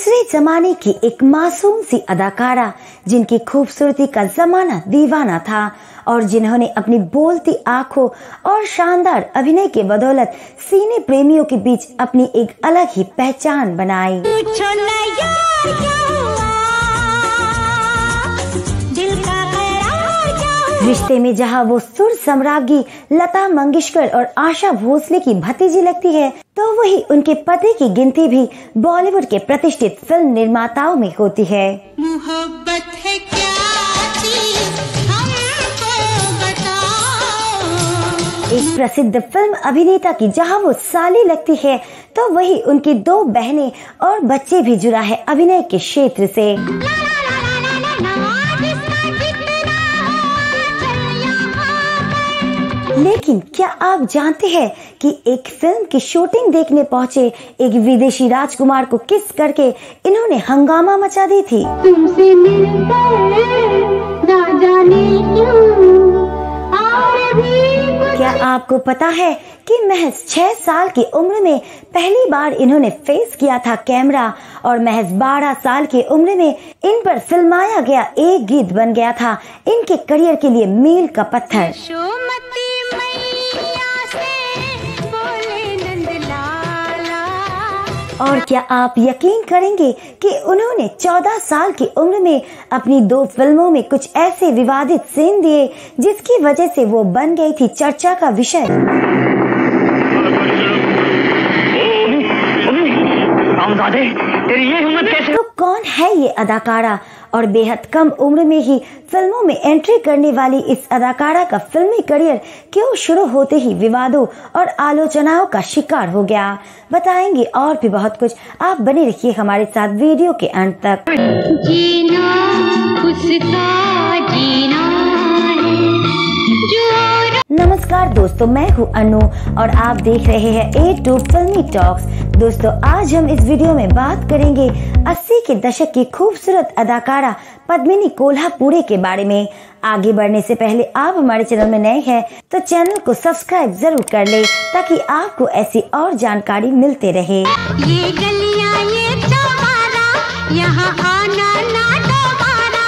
दूसरे जमाने की एक मासूम सी अदाकारा जिनकी खूबसूरती का जमाना दीवाना था और जिन्होंने अपनी बोलती आंखों और शानदार अभिनय के बदौलत सिने प्रेमियों के बीच अपनी एक अलग ही पहचान बनाई। रिश्ते में जहां वो सुर सम्राज्ञी लता मंगेशकर और आशा भोसले की भतीजी लगती है, तो वही उनके पति की गिनती भी बॉलीवुड के प्रतिष्ठित फिल्म निर्माताओं में होती है। मोहब्बत है क्या चीज़ हमको बताओ। एक प्रसिद्ध फिल्म अभिनेता की जहां वो साली लगती है, तो वही उनकी 2 बहनें और बच्चे भी जुड़ा है अभिनय के क्षेत्र से। लेकिन क्या आप जानते हैं कि एक फिल्म की शूटिंग देखने पहुंचे एक विदेशी राजकुमार को किस करके इन्होंने हंगामा मचा दी थी। तुमसे ना जाने क्यों और भी। क्या आपको पता है कि महज 6 साल की उम्र में पहली बार इन्होंने फेस किया था कैमरा और महज 12 साल की उम्र में इन पर फिल्माया गया एक गीत बन गया था इनके करियर के लिए मील का पत्थर। और क्या आप यकीन करेंगे कि उन्होंने 14 साल की उम्र में अपनी 2 फिल्मों में कुछ ऐसे विवादित सीन दिए जिसकी वजह से वो बन गई थी चर्चा का विषय। तेरी ये हिम्मत कैसे? तो कौन है ये अदाकारा और बेहद कम उम्र में ही फिल्मों में एंट्री करने वाली इस अदाकारा का फिल्मी करियर क्यों शुरू होते ही विवादों और आलोचनाओं का शिकार हो गया, बताएंगे और भी बहुत कुछ। आप बने रहिए हमारे साथ वीडियो के अंत तक। जीना उसका जीना है जो। नमस्कार दोस्तों, मैं हूँ अनु और आप देख रहे हैं A2 फिल्मी टॉक्स। दोस्तों, आज हम इस वीडियो में बात करेंगे 80 के दशक की खूबसूरत अदाकारा पद्मिनी कोल्हापुरे के बारे में। आगे बढ़ने से पहले आप हमारे चैनल में नए हैं तो चैनल को सब्सक्राइब जरूर कर ले ताकि आपको ऐसी और जानकारी मिलते रहे। ये गलियां ये चौबारा यहाँ आना ना दोबारा।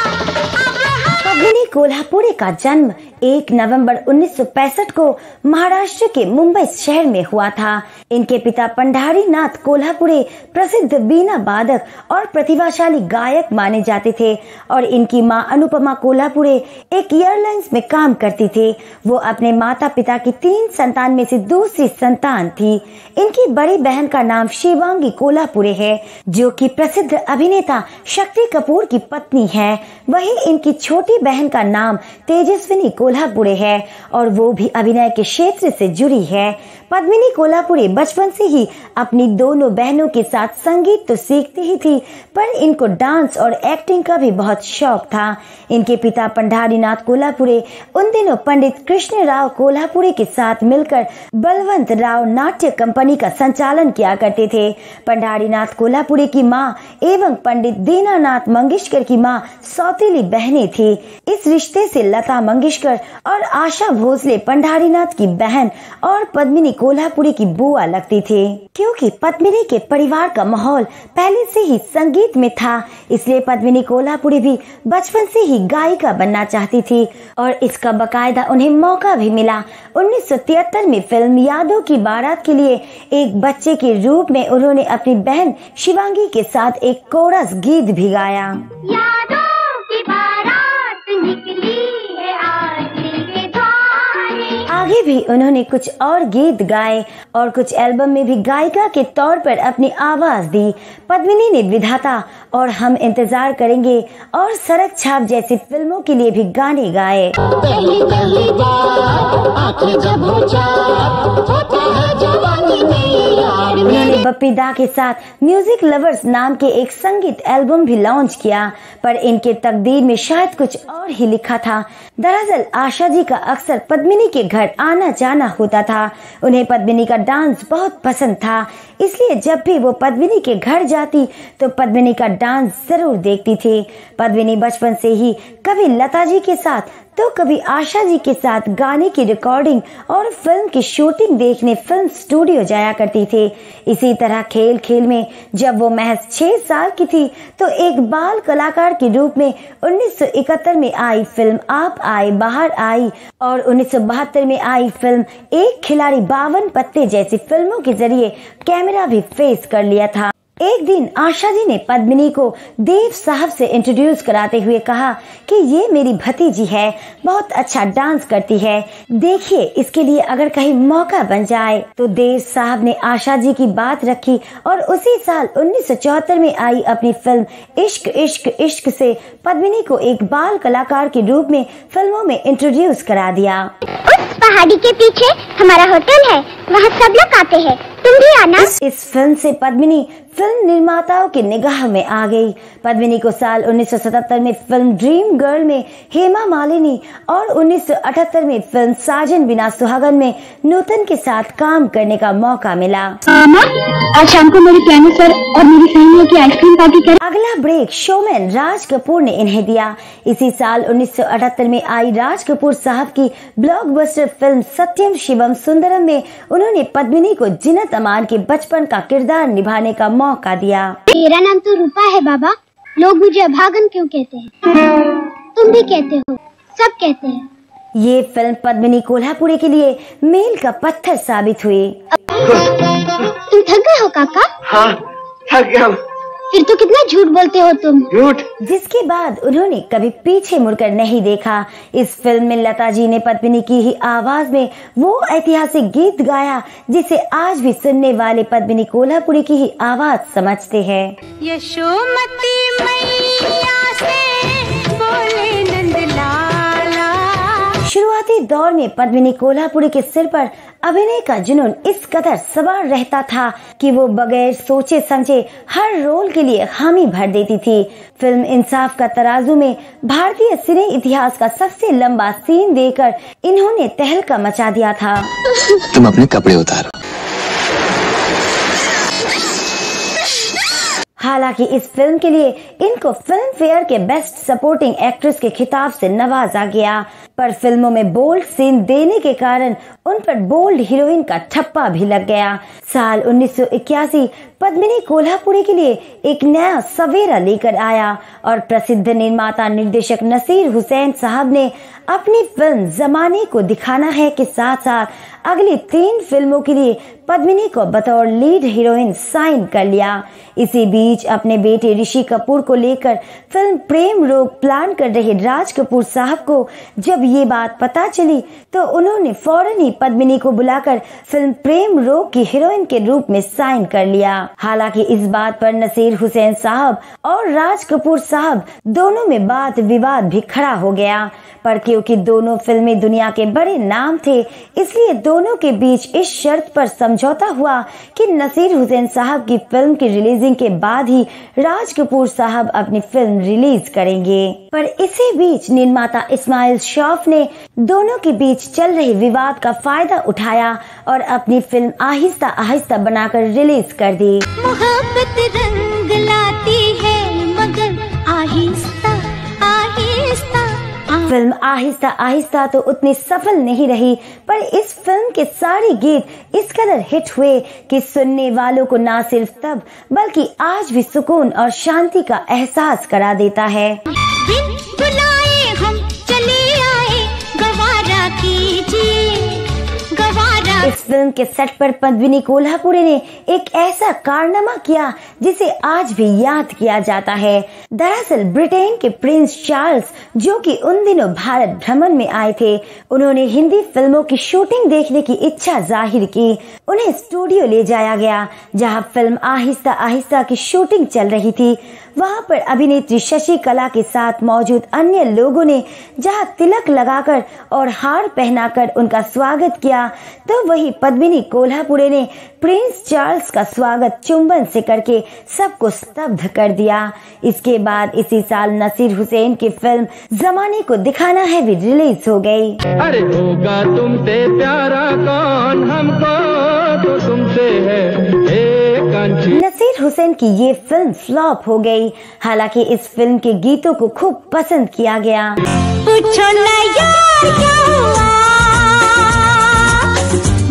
पद्मिनी कोल्हापुरे का जन्म 1 नवंबर 1965 को महाराष्ट्र के मुंबई शहर में हुआ था। इनके पिता पंडारी नाथ कोल्हापुरे प्रसिद्ध बीना वादक और प्रतिभाशाली गायक माने जाते थे और इनकी मां अनुपमा कोल्हापुरे एक एयरलाइंस में काम करती थी। वो अपने माता पिता की 3 संतान में से दूसरी संतान थी। इनकी बड़ी बहन का नाम शिवांगी कोल्हापुरे है जो कि प्रसिद्ध अभिनेता शक्ति कपूर की पत्नी है। वहीं इनकी छोटी बहन का नाम तेजस्विनी कोल्हापुरे है और वो भी अभिनय के क्षेत्र से जुड़ी है। पद्मिनी कोल्हापुरे बचपन से ही अपनी दोनों बहनों के साथ संगीत तो सीखती ही थी, पर इनको डांस और एक्टिंग का भी बहुत शौक था। इनके पिता पंडारी नाथ कोल्हापुरे उन दिनों पंडित कृष्ण राव कोल्हापुरे के साथ मिलकर बलवंत राव नाट्य कंपनी का संचालन किया करते थे। पंडारी नाथ कोल्हापुरे की मां एवं पंडित दीनानाथ मंगेशकर की मां सौतेली बहनें थी। इस रिश्ते से लता मंगेशकर और आशा भोसले पंडारी नाथ की बहन और पद्मिनी कोल्हापुरे की बुआ लगती थी। क्योंकि पद्मिनी के परिवार का माहौल पहले से ही संगीत में था, इसलिए पद्मिनी कोल्हापुरे भी बचपन से ही गायिका बनना चाहती थी और इसका बकायदा उन्हें मौका भी मिला। 1973 में फिल्म यादों की बारात के लिए एक बच्चे के रूप में उन्होंने अपनी बहन शिवांगी के साथ एक कोरस गीत भी गाया। यादों की बारात निकली है आज के द्वारे। आगे भी उन्होंने कुछ और गीत गाए और कुछ एल्बम में भी गायिका के तौर पर अपनी आवाज दी। पद्मिनी ने विधाता और हम इंतजार करेंगे और सड़क छाप जैसी फिल्मों के लिए भी गाने गाए। पहली पहली बार आंखें जब हो जाए होता है जवानी में यार। उन्होंने बप्पी दा के साथ म्यूजिक लवर्स नाम के एक संगीत एल्बम भी लॉन्च किया, पर इनके तकदीर में शायद कुछ और ही लिखा था। दरअसल आशा जी का अक्सर पद्मिनी के घर आना जाना होता था। उन्हें पद्मिनी का डांस बहुत पसंद था, इसलिए जब भी वो पद्मिनी के घर जाती तो पद्मिनी का डांस जरूर देखती थी। पद्मिनी बचपन से ही कभी लता जी के साथ तो कभी आशा जी के साथ गाने की रिकॉर्डिंग और फिल्म की शूटिंग देखने फिल्म स्टूडियो जाया करती थी। इसी तरह खेल खेल में जब वो महज 6 साल की थी तो एक बाल कलाकार के रूप में 1971 में आई फिल्म आप आए बाहर आई और 1972 में आई फिल्म एक खिलाड़ी 52 पत्ते जैसी फिल्मों के जरिए कैमरा भी फेस कर लिया था। एक दिन आशा जी ने पद्मिनी को देव साहब से इंट्रोड्यूस कराते हुए कहा कि ये मेरी भतीजी है, बहुत अच्छा डांस करती है, देखिए इसके लिए अगर कहीं मौका बन जाए। तो देव साहब ने आशा जी की बात रखी और उसी साल 1974 में आई अपनी फिल्म इश्क इश्क इश्क से पद्मिनी को एक बाल कलाकार के रूप में फिल्मों में इंट्रोड्यूस करा दिया। उस पहाड़ी के पीछे हमारा होटल है, वहाँ सब लोग आते हैं, तुम भी आना। इस फिल्म से पद्मिनी फिल्म निर्माताओं की निगाह में आ गई। पद्मिनी को साल 1977 में फिल्म ड्रीम गर्ल में हेमा मालिनी और 1978 में फिल्म साजन बिना सुहागन में नूतन के साथ काम करने का मौका मिला। आज शाम को मेरे पियानो सर और मेरी सहेलियों की आइसक्रीम पार्टी करें। अगला ब्रेक शोमैन राज कपूर ने इन्हें दिया। इसी साल 1978 में आई राज कपूर साहब की ब्लॉकबस्टर फिल्म सत्यम शिवम सुंदरम में उन्होंने पद्मिनी को जीनत अमान के बचपन का किरदार निभाने का मौका दिया। मेरा नाम तो रूपा है बाबा, लोग मुझे अभागन क्यों कहते हैं? तुम भी कहते हो, सब कहते हैं। ये फिल्म पद्मिनी कोल्हापुरी के लिए मील का पत्थर साबित हुई। तुम थक गए हो काका? हाँ, थक गया। फिर तो कितना झूठ बोलते हो तुम। झूठ। जिसके बाद उन्होंने कभी पीछे मुड़कर नहीं देखा। इस फिल्म में लता जी ने पद्मिनी की ही आवाज में वो ऐतिहासिक गीत गाया जिसे आज भी सुनने वाले पद्मिनी कोल्हापुरी की ही आवाज समझते हैं। यशोमती मैया से बोले नंदलाला। शुरुआती दौर में पद्मिनी कोल्हापुरी के सिर पर अभिनय का जुनून इस कदर सवार रहता था कि वो बगैर सोचे समझे हर रोल के लिए हामी भर देती थी। फिल्म इंसाफ का तराजू में भारतीय सिने इतिहास का सबसे लंबा सीन देकर इन्होंने तहलका मचा दिया था। तुम अपने कपड़े उतारो। हालांकि इस फिल्म के लिए इनको फिल्म फेयर के बेस्ट सपोर्टिंग एक्ट्रेस के खिताब से नवाजा गया, पर फिल्मों में बोल्ड सीन देने के कारण उन पर बोल्ड हीरोइन का ठप्पा भी लग गया। साल 1981 पद्मिनी कोल्हापुरी के लिए एक नया सवेरा लेकर आया और प्रसिद्ध निर्माता निर्देशक नसीर हुसैन साहब ने अपनी फिल्म जमाने को दिखाना है के साथ साथ अगली 3 फिल्मों के लिए पद्मिनी को बतौर लीड हीरोइन साइन कर लिया। इसी बीच अपने बेटे ऋषि कपूर को लेकर फिल्म प्रेम रोग प्लान कर रहे राज कपूर साहब को जब ये बात पता चली तो उन्होंने फौरन ही पद्मिनी को बुलाकर फिल्म प्रेम रोग की हीरोइन के रूप में साइन कर लिया। हालांकि इस बात पर नसीर हुसैन साहब और राज कपूर साहब दोनों में बात विवाद भी खड़ा हो गया, पर क्योंकि दोनों फिल्में दुनिया के बड़े नाम थे इसलिए दोनों के बीच इस शर्त पर समझौता हुआ कि नसीर हुसैन साहब की फिल्म की रिलीजिंग के बाद ही राज कपूर साहब अपनी फिल्म रिलीज करेंगे। पर इसी बीच निर्माता इस्माइल शौफ ने दोनों के बीच चल रहे विवाद का फायदा उठाया और अपनी फिल्म आहिस्ता आहिस्ता बनाकर रिलीज कर दी। मोहब्बत रंग लाती है मगर आहिस्ता आहिस्ता। फिल्म आहिस्ता आहिस्ता तो उतनी सफल नहीं रही, पर इस फिल्म के सारे गीत इस कदर हिट हुए कि सुनने वालों को ना सिर्फ तब बल्कि आज भी सुकून और शांति का एहसास करा देता है। बिन बुलाए हम चले आए, गवारा कीजिए गवारा। इस फिल्म के सेट पर पद्मिनी कोल्हापुरी ने एक ऐसा कारनामा किया जिसे आज भी याद किया जाता है। दरअसल ब्रिटेन के प्रिंस चार्ल्स जो कि उन दिनों भारत भ्रमण में आए थे, उन्होंने हिंदी फिल्मों की शूटिंग देखने की इच्छा जाहिर की। उन्हें स्टूडियो ले जाया गया जहां फिल्म आहिस्ता आहिस्ता की शूटिंग चल रही थी। वहां पर अभिनेत्री शशि कला के साथ मौजूद अन्य लोगों ने जहां तिलक लगाकर और हार पहनाकर उनका स्वागत किया, तो वही पद्मिनी कोल्हापुरी ने प्रिंस चार्ल्स का स्वागत चुंबन से करके सबको स्तब्ध कर दिया। इसके बाद इसी साल नसीर हुसैन की फिल्म जमाने को दिखाना है भी रिलीज हो गई। अरे होगा तुमसे प्यारा कौन, हमको तो तुमसे है एक अंशी। नसीर हुसैन की ये फिल्म फ्लॉप हो गई। हालांकि इस फिल्म के गीतों को खूब पसंद किया गया। पूछो ना यार क्या हुआ,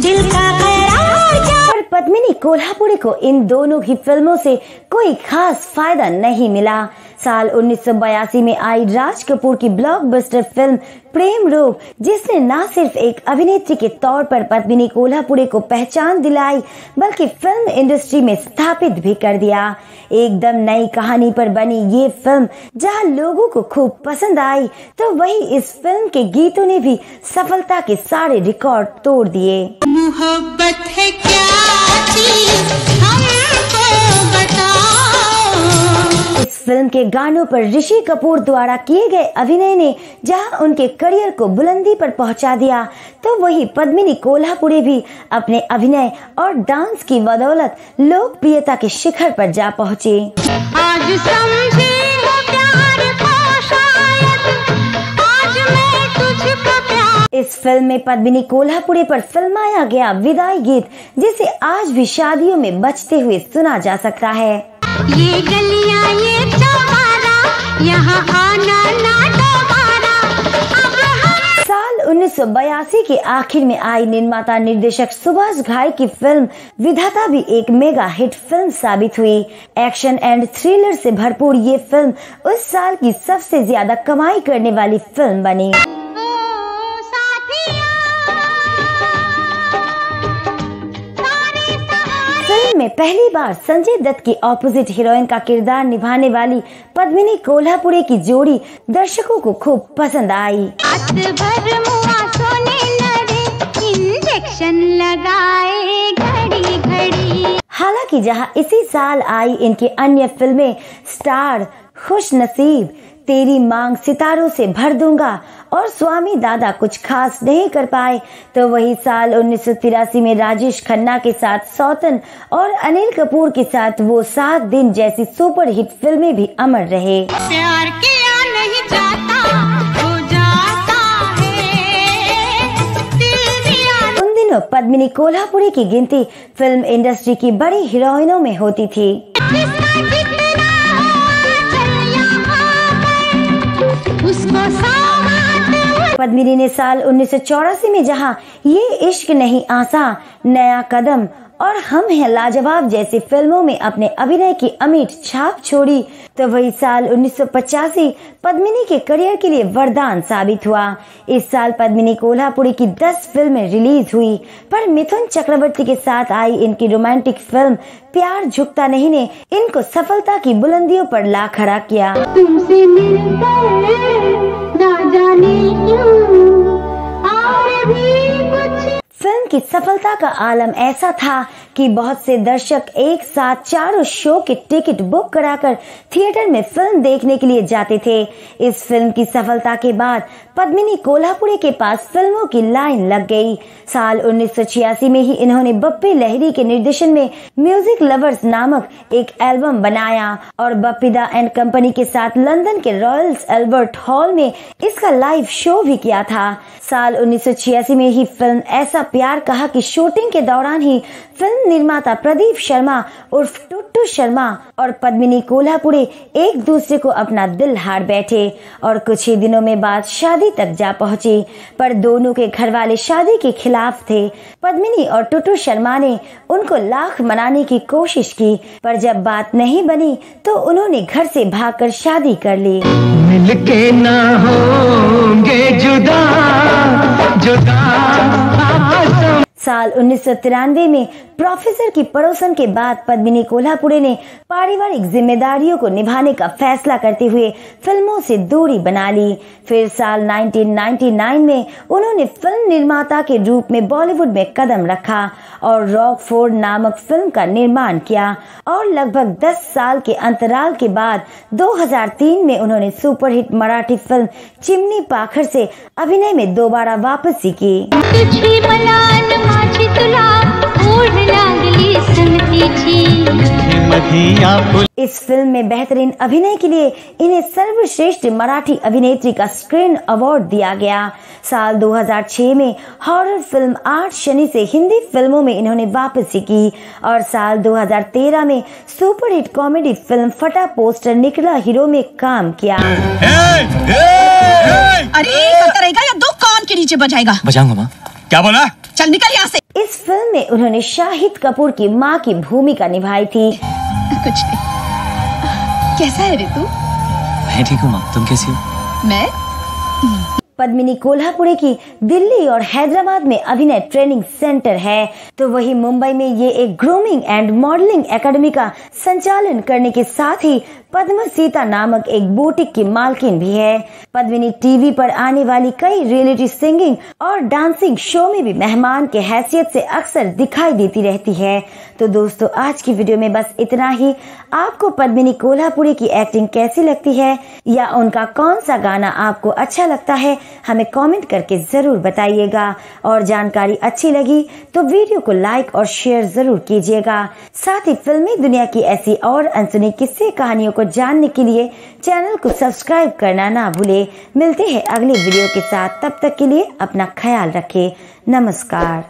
दिल का करार क्या। पर पद्मिनी कोल्हापुरी को इन दोनों ही फिल्मों से कोई खास फायदा नहीं मिला। साल 1982 में आई राज कपूर की ब्लॉकबस्टर फिल्म प्रेम रोग, जिसने न सिर्फ एक अभिनेत्री के तौर पर पद्मिनी कोल्हापुरी को पहचान दिलाई, बल्कि फिल्म इंडस्ट्री में स्थापित भी कर दिया। एकदम नई कहानी पर बनी ये फिल्म जहां लोगों को खूब पसंद आई, तो वही इस फिल्म के गीतों ने भी सफलता के सारे रिकॉर्ड तोड़ दिए। मोहब्बत है क्या चीज़ हमको बताओ। इस फिल्म के गानों पर ऋषि कपूर द्वारा किए गए अभिनय ने जहां उनके करियर को बुलंदी पर पहुंचा दिया, तो वही पद्मिनी कोल्हापुरी भी अपने अभिनय और डांस की बदौलत लोकप्रियता के शिखर पर जा पहुंचे। आज समझी हो प्यार को शायद, आज मैं तुझको प्यार। इस फिल्म में पद्मिनी कोल्हापुरी पर फिल्माया गया विदाई गीत, जिसे आज भी शादियों में बजते हुए सुना जा सकता है। ये गलियां ये चौबारा, यहाँ आना ना दोबारा, अब हम। साल 1982 के आखिर में आई निर्माता निर्देशक सुभाष घाई की फिल्म विधाता भी एक मेगा हिट फिल्म साबित हुई। एक्शन एंड थ्रिलर से भरपूर ये फिल्म उस साल की सबसे ज्यादा कमाई करने वाली फिल्म बनी। फिल्म में पहली बार संजय दत्त की ऑपोजिट हीरोइन का किरदार निभाने वाली पद्मिनी कोल्हापुरी की जोड़ी दर्शकों को खूब पसंद आई। रात भर मुआ सोने लगे, इंजेक्शन लगाए घड़ी घड़ी। हालांकि जहां इसी साल आई इनकी अन्य फिल्में स्टार, खुश नसीब, तेरी मांग सितारों से भर दूंगा और स्वामी दादा कुछ खास नहीं कर पाए, तो वही साल 1983 में राजेश खन्ना के साथ सौतन और अनिल कपूर के साथ वो 7 दिन जैसी सुपरहिट फिल्में भी अमर रहे। प्यार किया नहीं जाता, हो जाता है दिल दिया। उन दिनों पद्मिनी कोल्हापुरी की गिनती फिल्म इंडस्ट्री की बड़ी हीरोइनों में होती थी। किसका कितना चल यहाँ पर, उसको साथ। पद्मिनी ने साल 1984 में जहां ये इश्क नहीं आसा, नया कदम और हम हैं लाजवाब जैसी फिल्मों में अपने अभिनय की अमिट छाप छोड़ी, तो वही साल 1985 पद्मिनी के करियर के लिए वरदान साबित हुआ। इस साल पद्मिनी कोल्हापुरी की 10 फिल्में रिलीज हुई, पर मिथुन चक्रवर्ती के साथ आई इनकी रोमांटिक फिल्म प्यार झुकता नहीं ने इनको सफलता की बुलंदियों पर ला खड़ा किया। तुमसे मिलकर ना जाने क्यों और भी कुछ। फिल्म की सफलता का आलम ऐसा था कि बहुत से दर्शक एक साथ चारों शो के टिकट बुक कराकर थिएटर में फिल्म देखने के लिए जाते थे। इस फिल्म की सफलता के बाद पद्मिनी कोल्हापुरी के पास फिल्मों की लाइन लग गई। साल 1986 में ही इन्होंने बप्पी लहिरी के निर्देशन में म्यूजिक लवर्स नामक एक एल्बम बनाया और बप्पीदा एंड कंपनी के साथ लंदन के रॉयल एल्बर्ट हॉल में इसका लाइव शो भी किया था। साल 1986 में ही फिल्म ऐसा प्यार कहा कि शूटिंग के दौरान ही फिल्म निर्माता प्रदीप शर्मा उर्फ टुट्टू शर्मा और पद्मिनी कोल्हापुरी एक दूसरे को अपना दिल हार बैठे और कुछ ही दिनों में बाद शादी तक जा पहुंची, पर दोनों के घर वाले शादी के खिलाफ थे। पद्मिनी और टुट्टू शर्मा ने उनको लाख मनाने की कोशिश की, पर जब बात नहीं बनी तो उन्होंने घर से भागकर शादी कर ली। मिलके ना होंगे जुदा जुदा। साल 1993 में प्रोफेसर की पड़ोसन के बाद पद्मिनी कोल्हापुरी ने पारिवारिक जिम्मेदारियों को निभाने का फैसला करते हुए फिल्मों से दूरी बना ली। फिर साल 1999 में उन्होंने फिल्म निर्माता के रूप में बॉलीवुड में कदम रखा और रॉकफोर्ड नामक फिल्म का निर्माण किया और लगभग 10 साल के अंतराल के बाद 2003 में उन्होंने सुपरहिट मराठी फिल्म चिमनी पाखर से अभिनय में दोबारा वापसी की। तुझी मलान माझी तुला ओढ लागली संगतीची। मधिया फूल। इस फिल्म में बेहतरीन अभिनय के लिए इन्हें सर्वश्रेष्ठ मराठी अभिनेत्री का स्क्रीन अवार्ड दिया गया। साल 2006 में हॉरर फिल्म 8 शनि से हिंदी फिल्मों में इन्होंने वापसी की और साल 2013 में सुपरहिट कॉमेडी फिल्म फटा पोस्टर निकला हीरो में काम किया। अरे रहेगा या 2 कान के नीचे बजाएगा। बजाऊंगा माँ। क्या बोला? चल निकल यहाँ से। इस फिल्म में उन्होंने शाहिद कपूर की मां की भूमिका निभाई थी। कुछ नहीं। कैसा है ऋतु? मैं ठीक हूँ माँ, तुम कैसी हो? मैं पद्मिनी कोल्हापुरे की दिल्ली और हैदराबाद में अभिनय ट्रेनिंग सेंटर है, तो वही मुंबई में ये एक ग्रूमिंग एंड मॉडलिंग एकेडमी का संचालन करने के साथ ही पद्म सीता नामक एक बुटीक की मालकिन भी है। पद्मिनी टीवी पर आने वाली कई रियलिटी सिंगिंग और डांसिंग शो में भी मेहमान के हैसियत से अक्सर दिखाई देती रहती है। तो दोस्तों, आज की वीडियो में बस इतना ही। आपको पद्मिनी कोल्हापुरे की एक्टिंग कैसी लगती है या उनका कौन सा गाना आपको अच्छा लगता है, हमें कमेंट करके जरूर बताइएगा। और जानकारी अच्छी लगी तो वीडियो को लाइक और शेयर जरूर कीजिएगा। साथ ही फिल्मी दुनिया की ऐसी और अनसुनी किस्से कहानियों को जानने के लिए चैनल को सब्सक्राइब करना ना भूले। मिलते हैं अगले वीडियो के साथ, तब तक के लिए अपना ख्याल रखें। नमस्कार।